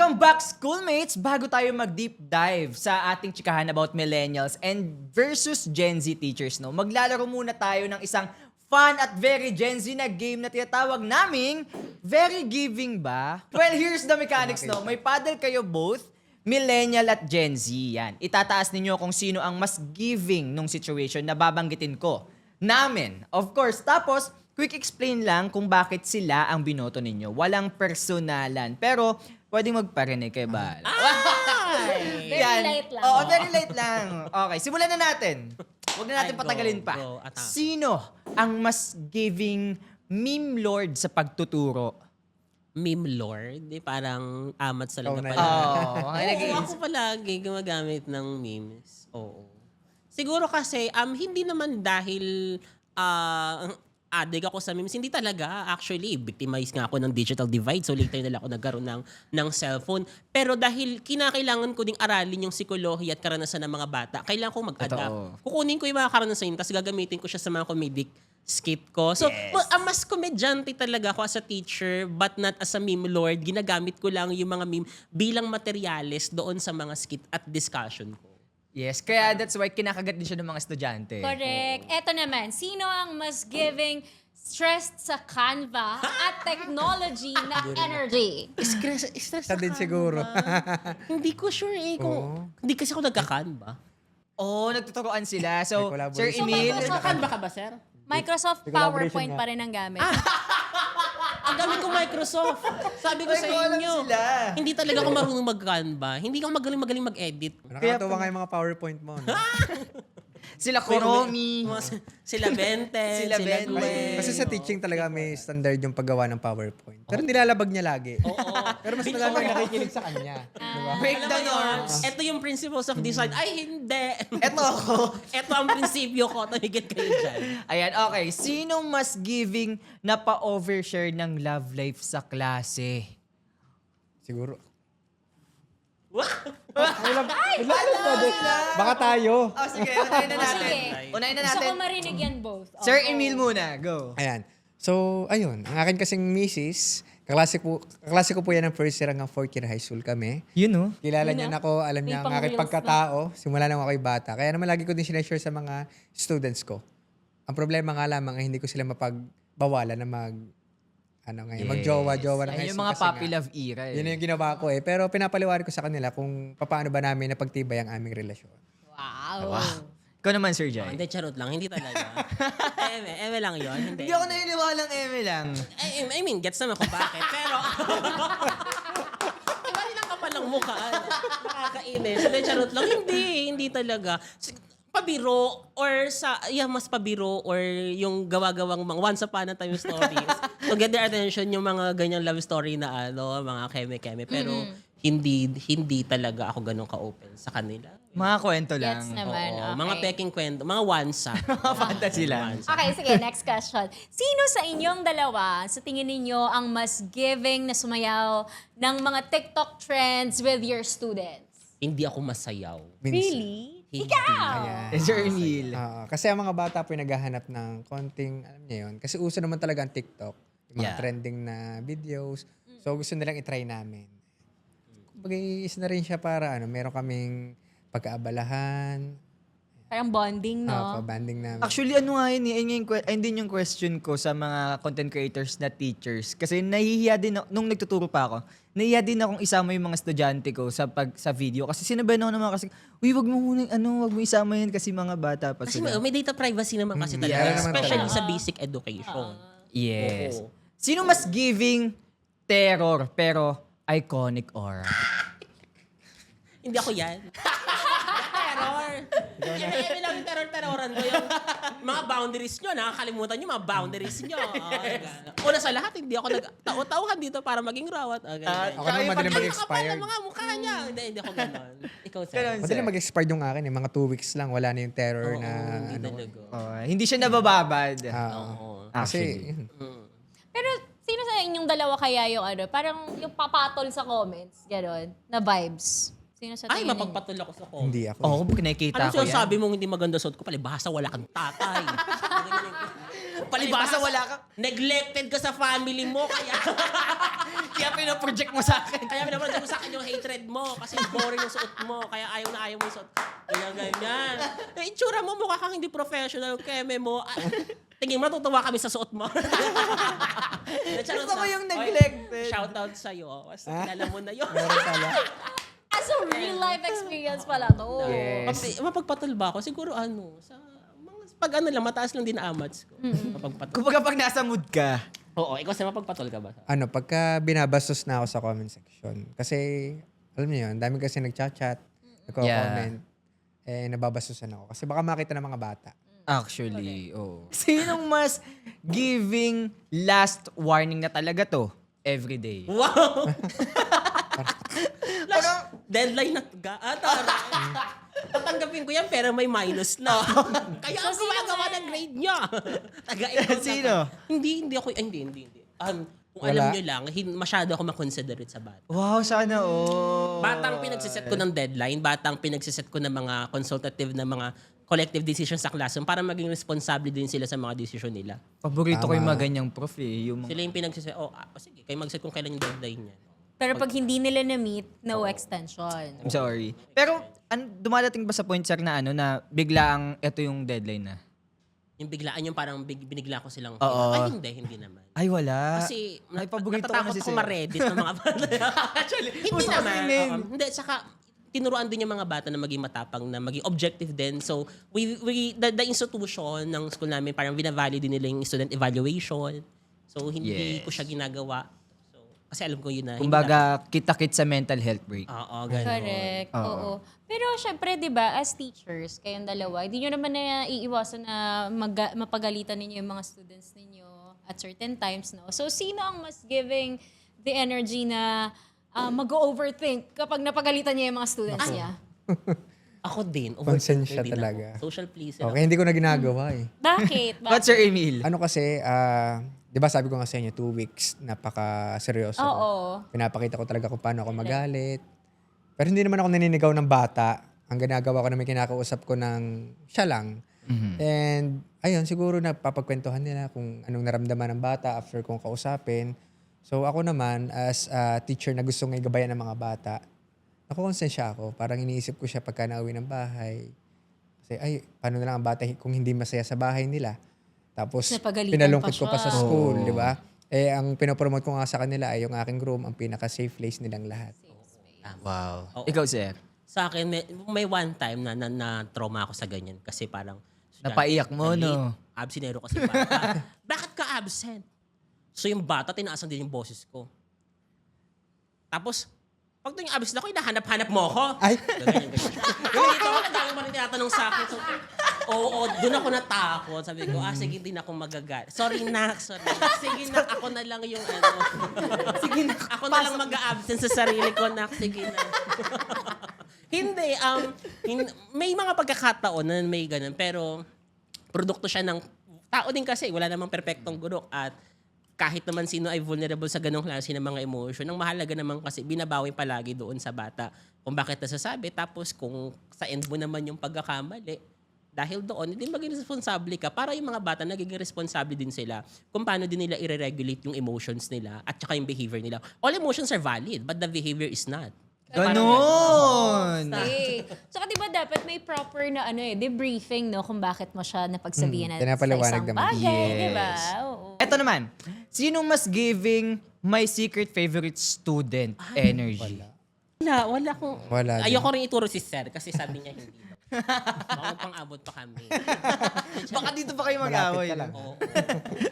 Welcome back, schoolmates! Bago tayo mag-deep dive sa ating chikahan about millennials and versus Gen Z teachers, no, maglalaro muna tayo ng isang fun at very Gen Z na game na tinatawag naming Very Giving ba? Well, here's the mechanics, no. May paddle kayo both, millennial at Gen Z. Yan. Itataas ninyo kung sino ang mas giving nung situation na babanggitin ko. Namin, of course. Tapos, quick explain lang kung bakit sila ang binoto ninyo. Walang personalan. Pero, pwedeng magparinig kay Bal. Very light lang. Oo, very light lang. Okay, simulan na natin. Huwag na natin Ay, patagalin pa. go, attack. Sino ang mas giving meme lord sa pagtuturo? Meme lord, parang amat sa Ikaw loob na pala. Oo, Oo, ako palagi gumagamit ng memes. Oo. Siguro kasi, hindi naman dahil adik ako sa memes. Hindi talaga. Actually, victimized nga ako ng digital divide. So later na lang ako nagkaroon ng cellphone. Pero dahil kinakailangan ko ding aralin yung psikolohiya at karanasan ng mga bata, kailangan ko mag-adapt. Totoo. Kukunin ko yung mga karanasan yun, tapos gagamitin ko siya sa mga comedic skit ko. So, Yes. mas komedyante talaga ako as a teacher but not as a meme lord. Ginagamit ko lang yung mga meme bilang materyales doon sa mga skit at discussion ko. Yes, kaya that's why kinakagat din siya ng mga estudyante. Correct. Eto naman, sino ang mas giving stressed sa Canva at technology na energy? Stress Siya din siguro. Hindi ko sure kung... Hindi kasi ako nagka-Canva. Oh, nagtuturoan sila. So, May Sir collaboration. Emil, Nagka-Canva ka ba, sir? Microsoft May collaboration PowerPoint nga. pa rin ang gamit. Ang gamit ko Microsoft. Sabi ko Ay, sa ko alam inyo. sila. Hindi talaga ako marunong mag-Canva. Hindi ako magaling mag-edit. Nakakatawa nga yung mga PowerPoint mo. No? sila Kuromi. Sila Benten, Sila sila Benten. Gwen. Kasi sa teaching talaga may standard yung paggawa ng PowerPoint. Pero nilalabag niya lagi. Pero mas maganda yung nakikinig sa kanya. Diba? Break Alam the mo yun? norms. Ito yung principles of design. Ay, hindi. Eto ako. Ito ang prinsipyo ko. Tumigit kayo dyan. Ayan, okay. Sinong mas giving na pa-overshare ng love life sa klase? Siguro. Ay, Baka tayo. Oh, sige. Unahin na natin. Sige. Unahin na Gusto natin. ko marinig yan both. Sir Oo. Emil muna. Go. Ayan. So, ayun. Ang akin kasing misis, kaklase ko po yan ng first year hanggang fourth year high school kami. Yun, no? Kilala niya na ako, alam May niya ang pang aking reels pagkatao, simula nang ako'y bata. Kaya naman lagi ko din sinashare sa mga students ko. Ang problema nga lamang ay hindi ko sila mapagbawalan na magjowa-jowa ng high Ayun yung school. mga kasi puppy nga, love era. yun yung ginawa ko eh. Pero pinapaliwanag ko sa kanila kung paano ba namin napagtibay ang aming relasyon. Wow. Ikaw naman, Sir Jai. Hindi, charot lang. Hindi talaga. eme lang yun. Hindi. Hindi ako naniniwalang eme lang. I mean, gets naman kung bakit. Pero, iba rin ang kapal ng mukha. Nakakainis. Hindi, charot lang. Hindi talaga. Pabiro or mas pabiro or yung gawa-gawang mga once upon a time stories. To get their attention yung mga ganyang love story na mga keme-keme. Pero, hindi talaga ako ganun ka-open sa kanila. Mga kwento lang. Gets naman. Oo, Okay. mga peking kwento, mga wansa. Mga fantasy lang. Okay, sige, next question. Sino sa inyong dalawa, sa tingin ninyo, ang mas giving na sumayaw ng mga TikTok trends with your students? Hindi ako masayaw. Really? Hindi. Ikaw! Sir Emil. Kasi ang mga bata po yung naghahanap ng konting, alam niyo yun. Kasi uso naman talaga ang TikTok. Yung mga Yeah. trending na videos. So gusto nilang itry namin. Kumbaga, isa na rin siya para meron kaming pagkaabalahan. Parang bonding, no? Pabanding namin. Actually, ano nga yun eh. Ayun din yung question ko sa mga content creators na teachers. Kasi nahihiya din ako, nung nagtuturo pa ako, nahihiya din akong isama yung mga estudyante ko sa video. Kasi sinabihan ako naman kasi, uy, wag mo isama yun kasi mga bata pa Kasi sila. may data privacy naman kasi talaga. yeah. Especially Naman sa basic education. Yes. Oo. Sino mas giving terror pero iconic aura? Hindi ako yan. Terror. Eme lang yung terror-terroran ko. Yung mga boundaries nyo, nakakalimutan nyo mga boundaries nyo. Una sa lahat, hindi ako nag-tauhan dito para maging rawat. Ako naman madaling mag-expired. Mga mukha niya. Hindi ako ganon. Ikaw, sir. Ganun. Madaling mag-expired yung akin eh. Mga 2 weeks lang. Wala na yung terror na Hindi talaga. Hindi siya nabababad. Oo. Kasi, Actually. yun. Pero sino sa inyong dalawa kaya yung parang yung papatol sa comments, gano'n, na vibes? Sino sa Ay, tingin ninyo? mapagpatol ako sa comment. Hindi ako. Oo, nakikita Ano ko siya yan. sabi mong hindi maganda suot ko? Palibhasa wala kang tatay. Palibasa wala ka. Neglected ka sa family mo, kaya Kaya pinaproject mo sa akin. kaya pinaproject mo sa akin yung hatred mo kasi boring yung suot mo, kaya ayaw na ayaw mo yung suot. Kaya ganyan. Eh, itsura mo, mukha kang hindi professional, keme mo. Tingin mo, natutuwa kami sa suot mo. Gusto ko yung neglected. Shoutout sa'yo. Kasi kilala mo na yun. Meron pala. So, real life experience pala to. Yes. Mapagpatol ba ako? Siguro sa pag lang, mataas lang din amats ko. Mapagpatol. Kumbaga pag nasa mood ka. Oo, ikaw sa mapagpatol ka ba? Pagka binabastos na ako sa comment section. Kasi, alam niyo yun, dami kasi nagchat-chat, nagko-comment. Nababastusan ako. Kasi baka makita ng mga bata. Actually, oo. Sinong mas giving last warning na talaga to? Everyday. Wow! Last deadline na tatanggapin ko yan pero may minus na. Kaya ako gumagawa ng grade niya. Sino? Hindi ako, hindi. Kung alam niyo lang, masyado ako makonsiderate sa bata. Wow, sana Batang pinagsiset ko ng deadline, batang pinagsiset ko ng mga consultative na mga collective decisions sa classroom para maging responsable din sila sa mga decision nila. Paborito ko yung mga ganyang prof eh. Yung Sila yung pinagsiset, sige, kayo mag-set kung kailan yung deadline niya. Pero pag hindi nila na-meet, no extension. I'm sorry. Pero dumadating ba sa point, sir, na na biglaang ito yung deadline na? Yung biglaan yung parang binigla ko silang, Oo. ay hindi naman. Ay, wala. Kasi Ay, paborito ko na natatakot si ko sir. ma-reddit ng mga bata. Actually, Hindi uso kasi naman. yun eh. Hindi, saka tinuruan din yung mga bata na maging matapang, na maging objective din. So, the institution ng school namin, parang binavalue din nila yung student evaluation. So, hindi Yes. ko siya ginagawa. So, kasi alam ko yun na. Kumbaga, kita-kit sa mental health break. Oo, ganun. Correct. Oo. Pero syempre, di ba, as teachers, kayong dalawa, hindi nyo naman na iiwasan na mapagalitan ninyo yung mga students ninyo at certain times, no? So, sino ang mas giving the energy na mag-overthink kapag napagalitan niya yung mga students niya? Ako din. Konsensya overthinker din talaga. ako. Social pleaser. Okay, hindi ko na ginagawa eh. Bakit? But Sir Emil? Kasi, di ba sabi ko nga sa inyo, 2 weeks, napaka-seryoso. Oo. Pinapakita ko talaga kung paano ako magalit. Pero hindi naman ako naninigaw ng bata. Ang ginagawa ko na may kinakausap ko ng siya lang. And ayun, siguro napapagkwentuhan nila kung anong naramdaman ng bata after kong kausapin. So ako naman, as a teacher na gustong igabayan ng mga bata, nakukonsensya ako. Parang iniisip ko siya pagka nauwi ng bahay. Kasi paano na lang ang bata kung hindi masaya sa bahay nila. Tapos Napagalitan pinalungkot pa ko pa sa siya. school, di ba? Ang pinopromote ko nga sa kanila ay yung aking room, ang pinaka-safe place nilang lahat. Wow. Oo. Ikaw, sir? Sa akin, may one time na trauma ako sa ganyan. Kasi parang, Napaiyak mo, no? Absentero kasi bata. Bakit ka absent? So yung bata, tinaasan din yung boses ko. Tapos, pag yung absent ako, hinahanap-hanap mo ako. Ay! Ganyan. Dito ako, ang dami pa rin tinatanong sa akin. So, doon ako natakot. Sabi ko, sige, din ako magagal. Sorry, Nak. Sorry. Sige, Nak, ako na lang yung Sige, Nak. Ako na lang mag-absent sa sarili ko, Nak. Sige, Nak. Hindi. May mga pagkakataon na may ganun. Pero, produkto siya ng tao din kasi. Wala namang perfectong guro. At kahit naman sino ay vulnerable sa ganong klase ng mga emotion, ang mahalaga naman kasi binabawi palagi doon sa bata kung bakit nasasabi. Tapos kung sa end mo naman yung pagkakamali, dahil doon, hindi maging responsable ka para yung mga bata nagiging responsable din sila kung paano din nila i-regulate yung emotions nila at saka yung behavior nila. All emotions are valid, but the behavior is not. Ganon! Okay. So, di ba dapat may proper na debriefing, no, kung bakit mo siya napagsabihan sa pinapaliwanag isang naman. bagay, di ba? Yes. Oo. Eto naman, sinong mas giving my secret favorite student energy? Wala akong... Wala din. Ayoko rin ituro si Sir kasi sabi niya hindi. Baka pang-abot pa kami. Baka dito pa kayo Malapit mag-away. ka lang. no? Oo.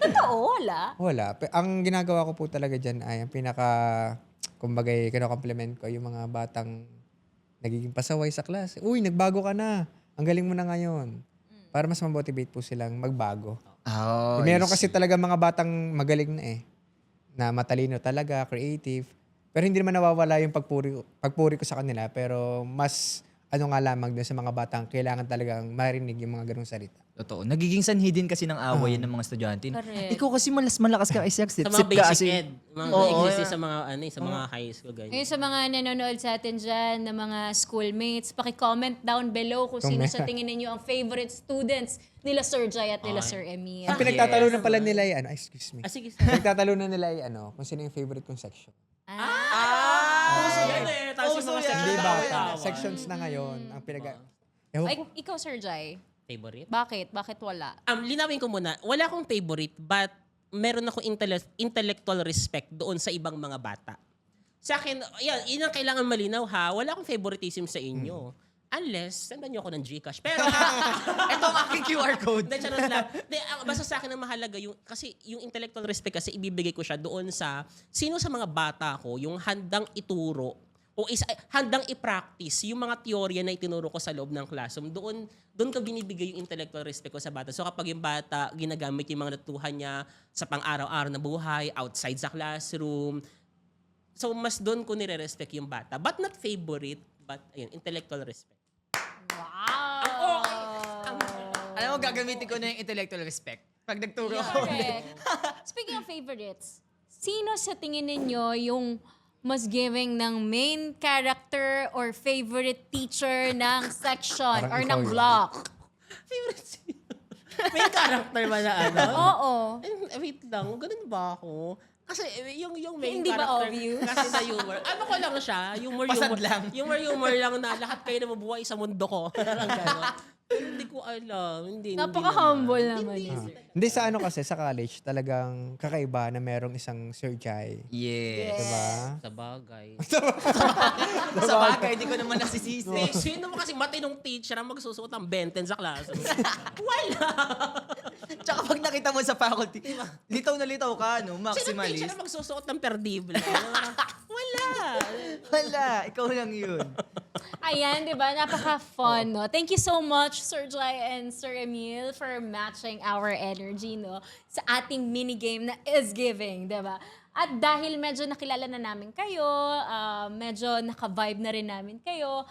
Totoo, wala. Wala. Ang ginagawa ko po talaga dyan ay ang kumbaga, kino-compliment ko yung mga batang nagiging pasaway sa klase. Uy, nagbago ka na. Ang galing mo na ngayon. Para mas ma-motivate po silang magbago. Oh, Meron I kasi see. talaga mga batang magaling na na matalino talaga, creative. Pero hindi naman nawawala yung pagpuri ko sa kanila. Pero mas nga lamang dun sa mga batang kailangan talagang marinig yung mga ganung salita. Totoo. Nagiging sanhi din kasi ng away yan ng mga estudyante. Correct. Ikaw kasi malakas ka isa. Sa mga basic ed. Mga Oo, exist sa mga, sa mga high school, ganyan. Ngayon sa mga nanonood sa atin dyan, na mga schoolmates, paki-comment down below kung sino sa tingin ninyo ang favorite students nila Sir Jai at nila Sir Emil. Ang pinagtatalunan pala nila ay excuse me. Sige. Pinagtatalunan nila ay kung sino yung favorite kong section. Uso yan eh. Tapos yung mga Hindi section ba? tawa. Sections na ngayon ang Ewan Ay, ko. ikaw Sir Jai, Favorite? bakit? Bakit wala? Linawin ko muna. Wala akong favorite but meron akong intellectual respect doon sa ibang mga bata. Sa akin, yun ang kailangan malinaw ha. Wala akong favoritism sa inyo. Unless, sendan niyo ako ng Gcash. Pero, Ito ang aking QR code. hindi, charot lang. Basta sa akin ang mahalaga, kasi yung intellectual respect kasi ibibigay ko siya doon sa sino sa mga bata ko yung handang ituro o handang i-practice yung mga teorya na itinuro ko sa loob ng classroom. Doon ka binibigay yung intellectual respect ko sa bata. So kapag yung bata ginagamit yung mga natutuhan niya sa pang-araw-araw na buhay, outside sa classroom, so mas doon ko nire-respect yung bata. But not favorite, but ayun, intellectual respect. Wow! Alam mo, gagamitin ko na yung intellectual respect. Pag nagturo ako. Correct. Speaking of favorites, sino sa tingin ninyo yung mas giving ng main character or favorite teacher ng section Parang or ikaw ng yun. block? Favorite sino? May character ba na ano? Oo. Wait lang, ganun ba ako? Kasi yung main Hindi ba character, obvious? kasi na humor. Ano ko lang siya, Pasad lang. Humor lang na lahat kayo na mabuhay sa mundo ko. Parang gano'n. Pero hindi ko alam. Hindi Napaka-humble naman yun. Hindi sa kasi sa college talagang kakaiba na merong isang Sir Jai. Yes. Diba? Sa bagay. Sa bagay, hindi ko naman nasisisi. Sino mo kasi matinong teacher ang magsusuot ng benten sa klase? Wala! Tsaka pag nakita mo sa faculty, litaw na litaw ka, no? Sino teacher Maximalist. ang magsusuot ng perdible? Wala! Wala, ikaw lang yun. Ayan, di ba? Napaka-fun, no? Thank you so much, Sir Jai and Sir Emil, for matching our energy, no? Sa ating minigame na is giving, di ba? At dahil medyo nakilala na namin kayo, medyo naka-vibe na rin namin kayo,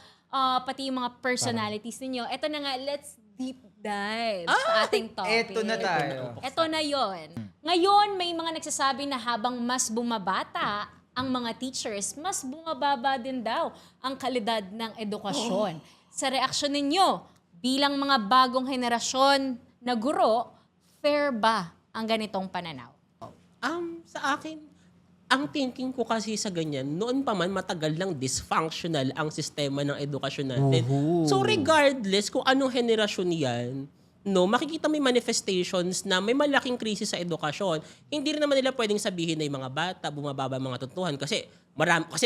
pati yung mga personalities ninyo, eto na nga, let's deep dive sa ating topic. Eto na tayo. Eto na yon. Ngayon, may mga nagsasabi na habang mas bumabata ang mga teachers, mas bumababa din daw ang kalidad ng edukasyon. Sa reaksyon ninyo, bilang mga bagong henerasyon na guro, fair ba ang ganitong pananaw? Sa akin, ang thinking ko kasi sa ganyan, noon pa man matagal lang dysfunctional ang sistema ng edukasyon natin. So regardless kung anong henerasyon yan, no, makikita may manifestations na may malaking krisis sa edukasyon. Hindi rin naman nila pwedeng sabihin na yung mga bata, bumababa ang mga tutuhan. Kasi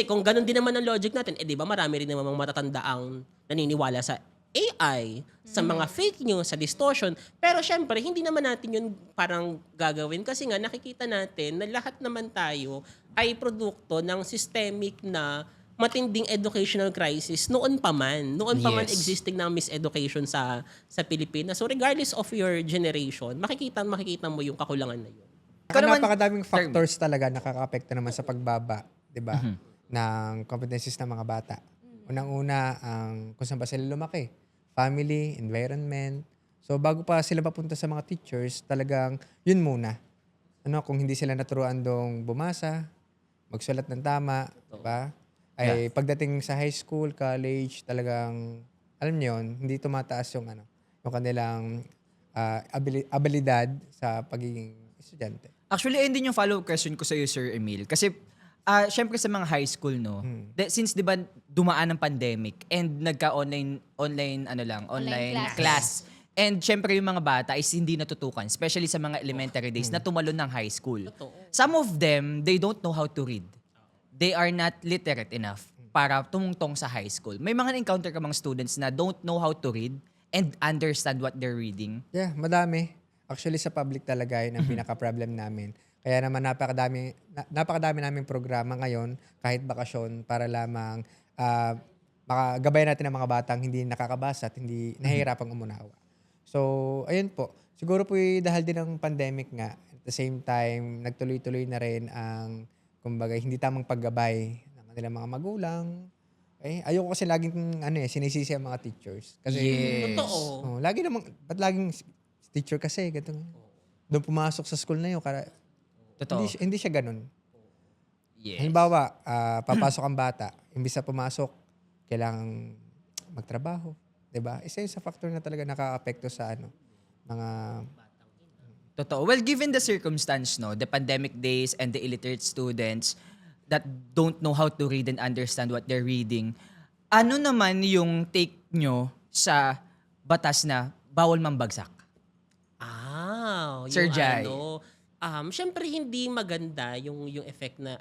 kung ganun din naman ang logic natin, di ba marami rin naman mga matatanda ang naniniwala sa AI, sa mga fake news, sa distortion. Pero syempre, hindi naman natin yun parang gagawin kasi nga nakikita natin na lahat naman tayo ay produkto ng systemic na matinding educational crisis noon pa man. Noon pa man Yes. existing ng miseducation sa Pilipinas. So regardless of your generation, makikita mo yung kakulangan na yun. Ikaw naman, Napakadaming factors talaga nakaka-apekto naman sa pagbaba, 'di ba? Ng competencies ng mga bata. Unang-una ang kung saan ba sila lumaki, family, environment. So bago pa sila papunta sa mga teachers, talagang yun muna. Kung hindi sila naturuan dong bumasa, magsulat ng tama, 'di ba? Ay pagdating sa high school, college, talagang alam niyo yun, hindi tumataas yung yung kanilang abilidad sa pagiging estudyante. Actually, ayun din yung follow-up question ko sa iyo, Sir Emil. Kasi, syempre sa mga high school, no? Since, di ba, dumaan ng pandemic and nagka-online class. And syempre yung mga bata is hindi natutukan, especially sa mga elementary days na tumalon ng high school. Some of them, they don't know how to read. They are not literate enough para tumungtong sa high school. May mga encounter ka mga students na don't know how to read and understand what they're reading. Yeah, madami. Actually, sa public talaga yun ang pinaka-problem namin. Kaya naman napakadami naming programa ngayon, kahit bakasyon, para lamang makagabayan natin ang mga batang hindi nakakabasa at hindi nahihirapang umunawa. So, ayun po. Siguro po dahil din ng pandemic nga, at the same time, nagtuloy-tuloy na rin ang kumbaga, hindi tamang paggabay ng kanilang mga magulang. Okay? Ayoko kasi laging sinisisi ang mga teachers. Kasi, Totoo. lagi namang, ba't laging teacher kasi? Ganito. Doon pumasok sa school na yun. Totoo. Hindi siya ganun. Yes. Halimbawa, papasok ang bata. Imbis na pumasok, kailangang magtrabaho. Diba? Isa yun sa factor na talaga nakaka-apekto sa Mga Totoo. Well, given the circumstance, no, the pandemic days and the illiterate students that don't know how to read and understand what they're reading, ano naman yung take nyo sa batas na bawal mambagsak? Sir Yung Jai. syempre hindi maganda yung effect na,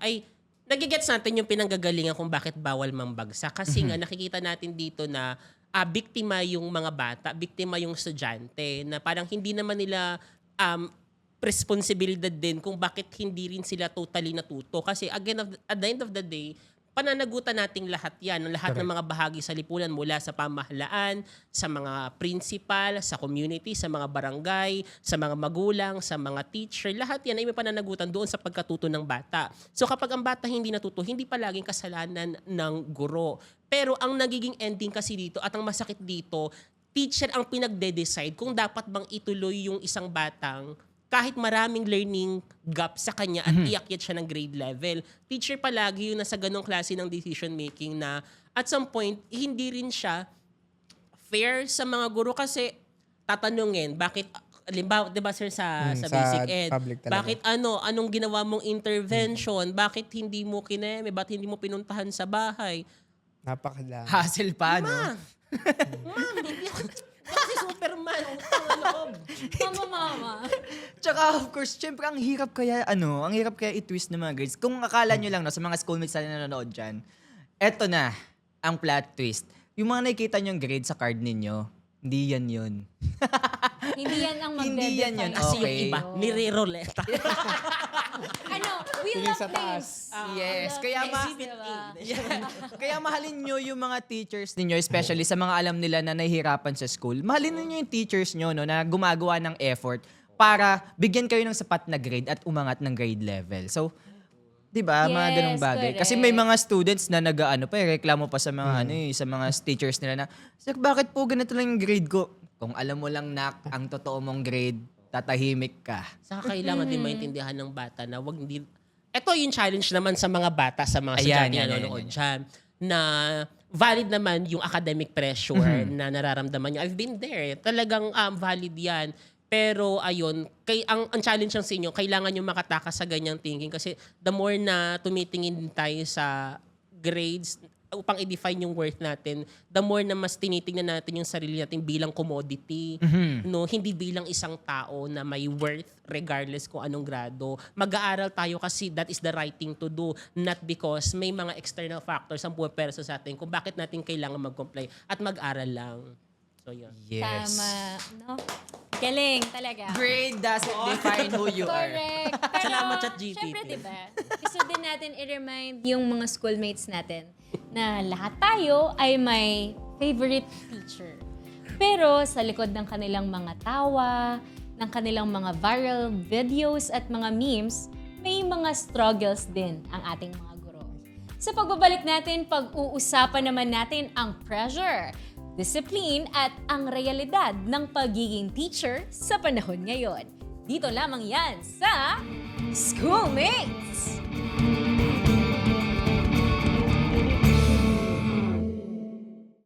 nagigets natin yung pinanggagalingan kung bakit bawal mambagsak. Kasi nga nakikita natin dito na biktima yung mga bata, biktima yung estudyante, na parang hindi naman nila responsibilidad din kung bakit hindi rin sila totally natuto. Kasi again, at the end of the day, pananagutan nating lahat yan, ang lahat ng mga bahagi sa lipunan mula sa pamahalaan, sa mga principal, sa community, sa mga barangay, sa mga magulang, sa mga teacher, lahat yan ay may pananagutan doon sa pagkatuto ng bata. So kapag ang bata hindi natuto, hindi palaging kasalanan ng guro. Pero ang nagiging ending kasi dito at ang masakit dito, teacher ang pinagde-decide kung dapat bang ituloy yung isang batang kahit maraming learning gap sa kanya at iakyat siya ng grade level. Teacher palagi yung nasa ganong klase ng decision making na at some point, hindi rin siya fair sa mga guro kasi tatanungin, bakit, halimbawa, di ba sir sa sa basic ed, public talaga. bakit anong ginawa mong intervention, bakit hindi mo kineme, bakit hindi mo pinuntahan sa bahay? napakadami. Hassle pa, no? Ma'am, hindi ako, kasi Superman, utang na loob. Mama. Tsaka of course, syempre ang hirap kaya i-twist ng mga grades. Kung akala nyo lang no, sa mga schoolmates na nanonood dyan, eto na ang plot twist. Yung mga nakikita nyong grade sa card ninyo, hindi yan yun. Hindi yan ang Hindi yan yun. magde-define. Kasi yung Okay. iba, nire-roleta. Wheel Tingin of sa Names. Yes, kaya Exhibit diba? Kaya mahalin nyo yung mga teachers ninyo, especially sa mga alam nila na nahihirapan sa school. Mahalin nyo yung teachers nyo no, na gumagawa ng effort para bigyan kayo ng sapat na grade at umangat ng grade level. So, 'di ba? Mga Yes, ganung bagay. Kasi correct. may mga students na reklamo pa sa mga sa mga teachers nila na, "Sir, bakit po ganito lang yung grade ko?" Kung alam mo lang na ang totoo mong grade, tatahimik ka. Saka kailangan din maintindihan ng bata na wag hindi... Ito yung challenge naman sa mga bata, sa mga estudyante na nanonood dyan, na valid naman yung academic pressure na nararamdaman niyo. I've been there. Talagang valid yan. Pero ayun, ang challenge lang sa inyo, kailangan nyo makatakas sa ganyang thinking kasi the more na tumitingin tayo sa grades upang i-define yung worth natin, the more na mas tinitingnan natin yung sarili natin bilang commodity, no, hindi bilang isang tao na may worth regardless kung anong grado. Mag-aaral tayo kasi that is the right thing to do, not because may mga external factors ang puwersa sa atin kung bakit natin kailangan mag-comply at mag-aral lang. So yun. Yes. Tama. No? Galing talaga. Grade doesn't define who you are. Correct. Pero, Salamat, ChatGPT. syempre, diba, gusto din natin i-remind yung mga schoolmates natin na lahat tayo ay may favorite teacher. Pero sa likod ng kanilang mga tawa, ng kanilang mga viral videos at mga memes, may mga struggles din ang ating mga guro. Sa pagbabalik natin, pag-uusapan naman natin ang pressure, discipline at ang realidad ng pagiging teacher sa panahon ngayon. Dito lamang yan sa Schoolmates!